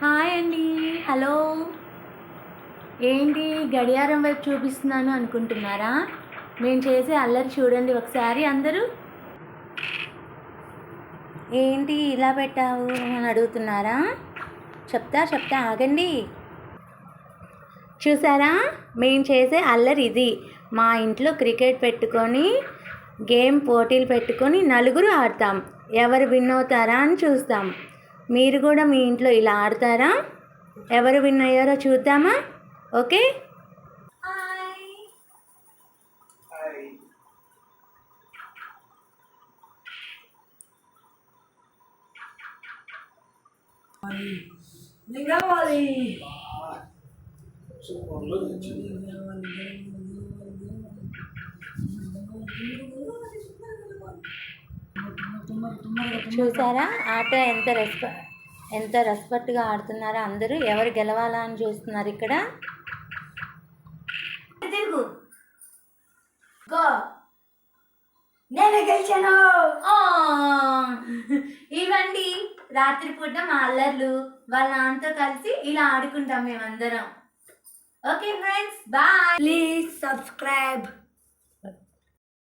Hi అండి. Hello. ఏంటి గడియారం వైపు చూపిస్తున్నాను అనుకుంటున్నారా? నేను చేసే అల్లరి చూడండి ఒకసారి అందరూ. ఏంటి ఇలా పెట్టావు అని అడుగుతున్నారా? చెప్తా ఆగండి. చూసారా, మేము చేసే అల్లరి ఇది. మా ఇంట్లో క్రికెట్ పెట్టుకొని గేమ్ పోటీలు పెట్టుకొని నలుగురు ఆడతాం. ఎవరు విన్ అవుతారా అని చూస్తాం. మీరు కూడా మీ ఇంట్లో ఇలా ఆడతారా? ఎవరు విన్ అయ్యారో చూద్దామా? ఓకే. చూసారా ఆట ఎంత రెస్పెక్ట్గా ఆడుతున్నారో అందరూ. ఎవరు గెలవాలా అని చూస్తున్నారు ఇక్కడ. నేను గెలిచాను. ఇవండి రాత్రిపూట మా అల్లర్లు. వాళ్ళ నాన్నతో కలిసి ఇలా ఆడుకుంటాం మేమందరం. Okay friends, bye. Please subscribe.